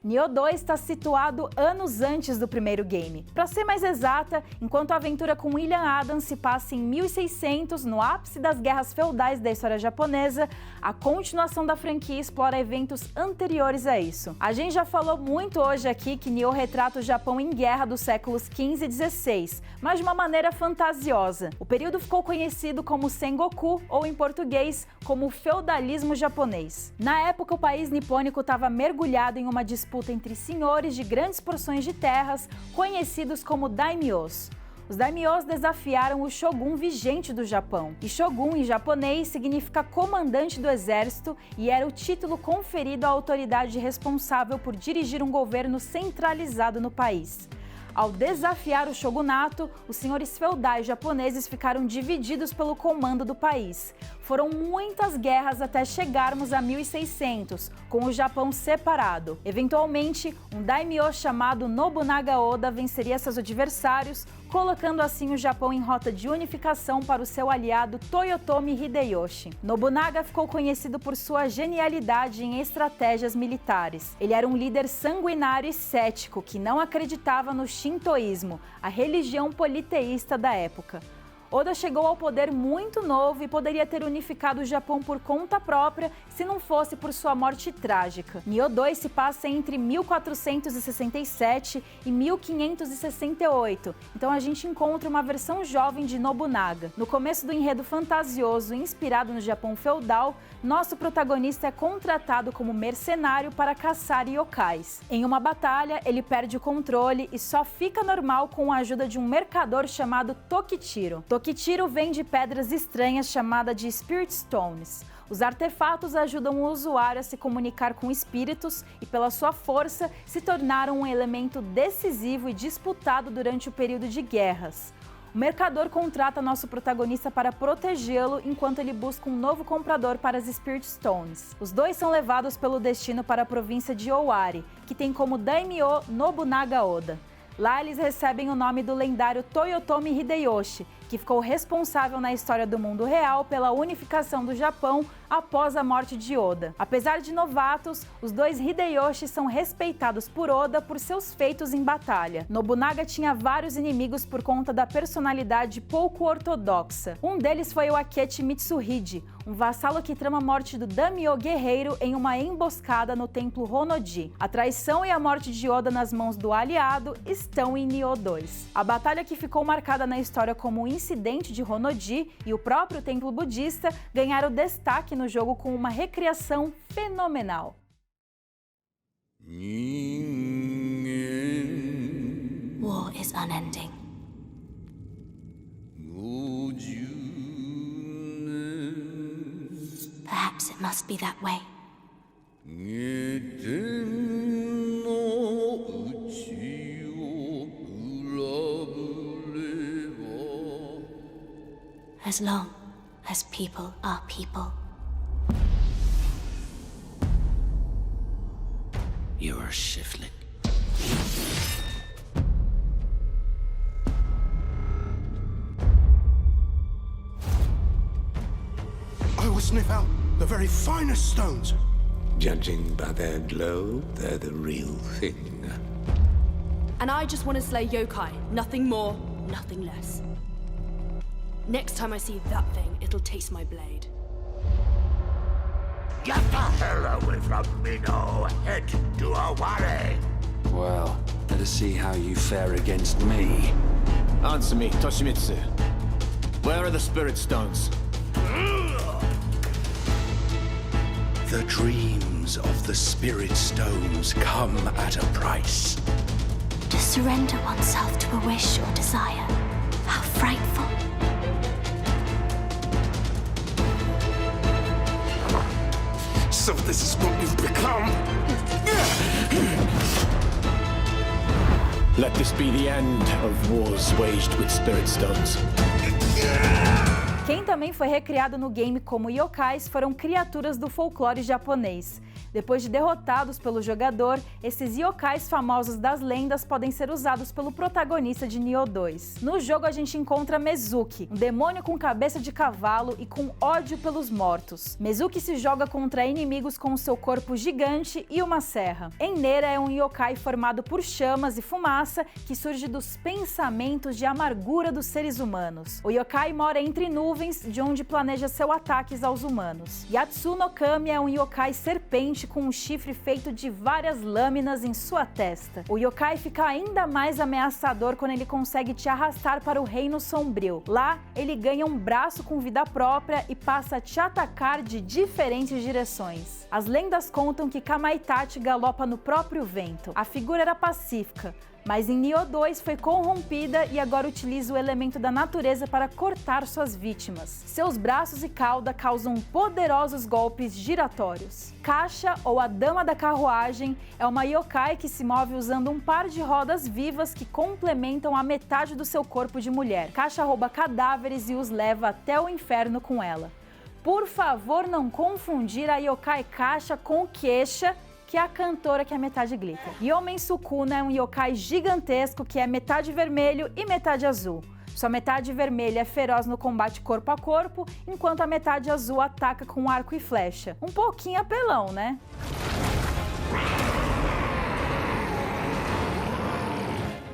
Nioh 2 está situado anos antes do primeiro game. Para ser mais exata, enquanto a aventura com William Adams se passa em 1600, no ápice das guerras feudais da história japonesa, a continuação da franquia explora eventos anteriores a isso. A gente já falou muito hoje aqui que Nioh retrata o Japão em guerra dos séculos XV e XVI, mas de uma maneira fantasiosa. O período ficou conhecido como Sengoku, ou em português, como o feudalismo japonês. Na época, o país nipônico estava mergulhado em uma disputa entre senhores de grandes porções de terras, conhecidos como daimyos. Os daimyos desafiaram o shogun vigente do Japão. E shogun em japonês significa comandante do exército e era o título conferido à autoridade responsável por dirigir um governo centralizado no país. Ao desafiar o shogunato, os senhores feudais japoneses ficaram divididos pelo comando do país. Foram muitas guerras até chegarmos a 1600, com o Japão separado. Eventualmente, um daimyo chamado Nobunaga Oda venceria seus adversários, colocando assim o Japão em rota de unificação para o seu aliado Toyotomi Hideyoshi. Nobunaga ficou conhecido por sua genialidade em estratégias militares. Ele era um líder sanguinário e cético que não acreditava no shintoísmo, a religião politeísta da época. Oda chegou ao poder muito novo e poderia ter unificado o Japão por conta própria se não fosse por sua morte trágica. Nioh 2 se passa entre 1467 e 1568, então a gente encontra uma versão jovem de Nobunaga. No começo do enredo fantasioso inspirado no Japão feudal, nosso protagonista é contratado como mercenário para caçar yokais. Em uma batalha, ele perde o controle e só fica normal com a ajuda de um mercador chamado Tokichiro. Tokichiro vende pedras estranhas chamadas de Spirit Stones. Os artefatos ajudam o usuário a se comunicar com espíritos e, pela sua força, se tornaram um elemento decisivo e disputado durante o período de guerras. O mercador contrata nosso protagonista para protegê-lo enquanto ele busca um novo comprador para as Spirit Stones. Os dois são levados pelo destino para a província de Owari, que tem como daimyo Nobunaga Oda. Lá eles recebem o nome do lendário Toyotomi Hideyoshi, que ficou responsável na história do mundo real pela unificação do Japão após a morte de Oda. Apesar de novatos, os dois Hideyoshi são respeitados por Oda por seus feitos em batalha. Nobunaga tinha vários inimigos por conta da personalidade pouco ortodoxa. Um deles foi o Akechi Mitsuhide, um vassalo que trama a morte do daimyo guerreiro em uma emboscada no templo Honnoji. A traição e a morte de Oda nas mãos do aliado estão em Nioh 2. A batalha que ficou marcada na história como o incidente de Honnoji e o próprio templo budista ganharam destaque no jogo com uma recriação fenomenal. War is unending. Perhaps it must be that way. As long as people are people. You're a shifling. I will sniff out the very finest stones. Judging by their glow, they're the real thing. And I just want to slay yokai. Nothing more, nothing less. Next time I see that thing, it'll taste my blade. Get the hell away from Minnow! Head to Owari! Well, let us see how you fare against me. Answer me, Toshimitsu. Where are the Spirit Stones? The dreams of the Spirit Stones come at a price. To surrender oneself to a wish or desire. How frightful. So this is what you've become? Let this be the end of wars waged with Spirit Stones. Quem também foi recriado no game como yokais, foram criaturas do folclore japonês. Depois de derrotados pelo jogador, esses yokais famosos das lendas podem ser usados pelo protagonista de Nioh 2. No jogo a gente encontra Mezuki, um demônio com cabeça de cavalo e com ódio pelos mortos. Mezuki se joga contra inimigos com seu corpo gigante e uma serra. Enera é um yokai formado por chamas e fumaça que surge dos pensamentos de amargura dos seres humanos. O yokai mora entre nuvens, de onde planeja seus ataques aos humanos. Yatsu no Kami é um yokai serpente com um chifre feito de várias lâminas em sua testa. O yokai fica ainda mais ameaçador quando ele consegue te arrastar para o Reino Sombrio. Lá, ele ganha um braço com vida própria e passa a te atacar de diferentes direções. As lendas contam que Kamaitachi galopa no próprio vento. A figura era pacífica, mas em Nioh 2 foi corrompida e agora utiliza o elemento da natureza para cortar suas vítimas. Seus braços e cauda causam poderosos golpes giratórios. Kasha, ou a Dama da Carruagem, é uma yokai que se move usando um par de rodas vivas que complementam a metade do seu corpo de mulher. Kasha rouba cadáveres e os leva até o inferno com ela. Por favor, não confundir a yokai Kasha com Kesha, que é a cantora que é metade glitter. Yomen Sukuna é um yokai gigantesco que é metade vermelho e metade azul. Sua metade vermelha é feroz no combate corpo a corpo, enquanto a metade azul ataca com arco e flecha. Um pouquinho apelão, né?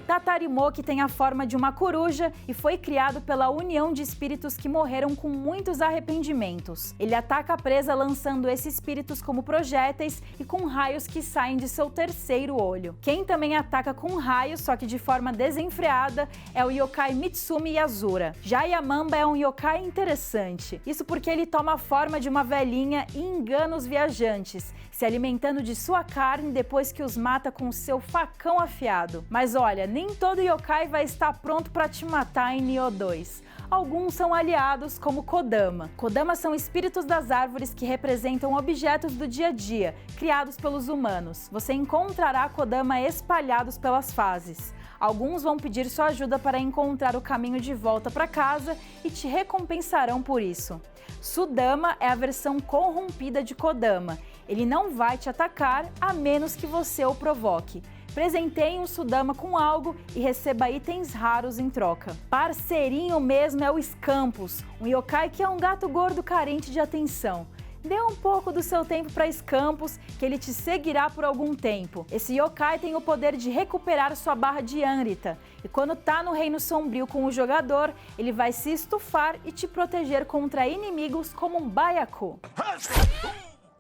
Tatarimoki tem a forma de uma coruja e foi criado pela união de espíritos que morreram com muitos arrependimentos. Ele ataca a presa lançando esses espíritos como projéteis e com raios que saem de seu terceiro olho. Quem também ataca com raios, só que de forma desenfreada, é o yokai Mitsumi Yasura. Já Yamamba é um yokai interessante. Isso porque ele toma a forma de uma velhinha e engana os viajantes, se alimentando de sua carne depois que os mata com seu facão afiado. Mas olha, nem todo yokai vai estar pronto para te matar em Nioh 2. Alguns são aliados, como Kodama. Kodama são espíritos das árvores que representam objetos do dia a dia, criados pelos humanos. Você encontrará Kodama espalhados pelas fases. Alguns vão pedir sua ajuda para encontrar o caminho de volta para casa e te recompensarão por isso. Sudama é a versão corrompida de Kodama. Ele não vai te atacar a menos que você o provoque. Presenteie um Sudama com algo e receba itens raros em troca. Parceirinho mesmo é o Scampus, um yokai que é um gato gordo carente de atenção. Dê um pouco do seu tempo para Scampus, que ele te seguirá por algum tempo. Esse yokai tem o poder de recuperar sua barra de Amrita, e quando tá no Reino Sombrio com o jogador, ele vai se estufar e te proteger contra inimigos como um Byaku.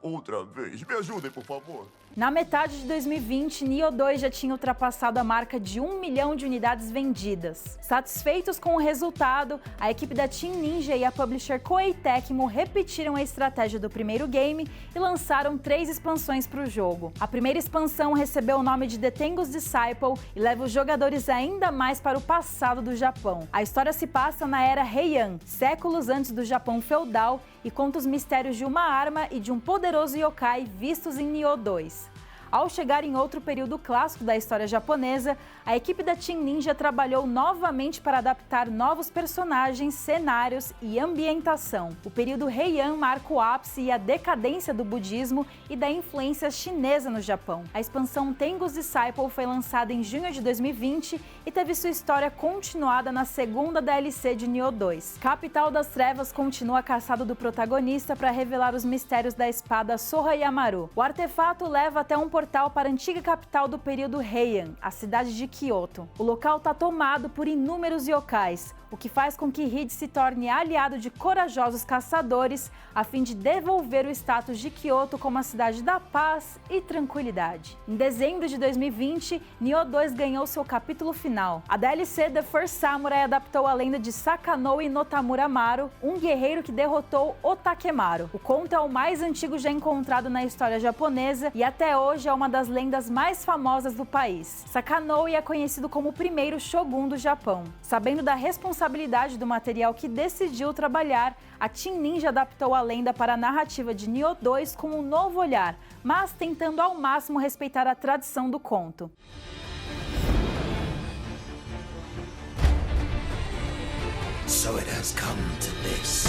Outra vez, me ajudem, por favor. Na metade de 2020, Nioh 2 já tinha ultrapassado a marca de 1 milhão de unidades vendidas. Satisfeitos com o resultado, a equipe da Team Ninja e a publisher Koei Tecmo repetiram a estratégia do primeiro game e lançaram 3 expansões para o jogo. A primeira expansão recebeu o nome de The Tengu's Disciple e leva os jogadores ainda mais para o passado do Japão. A história se passa na era Heian, séculos antes do Japão feudal, e conta os mistérios de uma arma e de um poderoso yokai vistos em Nioh 2. Ao chegar em outro período clássico da história japonesa, a equipe da Team Ninja trabalhou novamente para adaptar novos personagens, cenários e ambientação. O período Heian marca o ápice e a decadência do budismo e da influência chinesa no Japão. A expansão Tengu's Disciple foi lançada em junho de 2020 e teve sua história continuada na segunda DLC de Nioh 2. Capital das Trevas continua caçado do protagonista para revelar os mistérios da espada Soha Yamaru. O artefato leva até um portal para a antiga capital do período Heian, a cidade de Kyoto. O local está tomado por inúmeros yokais, o que faz com que Hide se torne aliado de corajosos caçadores a fim de devolver o status de Kyoto como a cidade da paz e tranquilidade. Em dezembro de 2020, Nioh 2 ganhou seu capítulo final. A DLC The First Samurai adaptou a lenda de Sakanoue Notamura Maru, um guerreiro que derrotou Otakemaru. O conto é o mais antigo já encontrado na história japonesa e até hoje é uma das lendas mais famosas do país. Sakanoue é conhecido como o primeiro shogun do Japão. Sabendo da responsabilidade do material que decidiu trabalhar, a Team Ninja adaptou a lenda para a narrativa de Nioh 2 com um novo olhar, mas tentando ao máximo respeitar a tradição do conto. So it has come to this.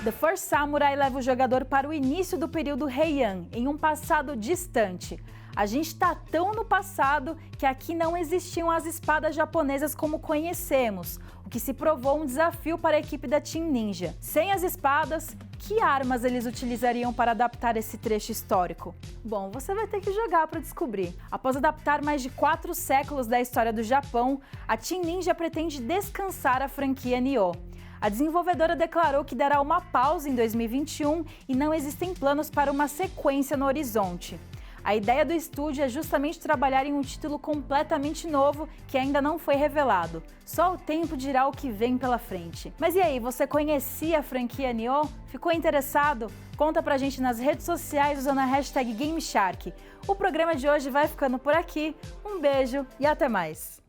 The First Samurai leva o jogador para o início do período Heian, em um passado distante. A gente está tão no passado que aqui não existiam as espadas japonesas como conhecemos, o que se provou um desafio para a equipe da Team Ninja. Sem as espadas, que armas eles utilizariam para adaptar esse trecho histórico? Bom, você vai ter que jogar para descobrir. Após adaptar mais de 4 séculos da história do Japão, a Team Ninja pretende descansar a franquia Nioh. A desenvolvedora declarou que dará uma pausa em 2021 e não existem planos para uma sequência no horizonte. A ideia do estúdio é justamente trabalhar em um título completamente novo que ainda não foi revelado. Só o tempo dirá o que vem pela frente. Mas e aí, você conhecia a franquia Nioh? Ficou interessado? Conta pra gente nas redes sociais usando a hashtag GameShark. O programa de hoje vai ficando por aqui. Um beijo e até mais!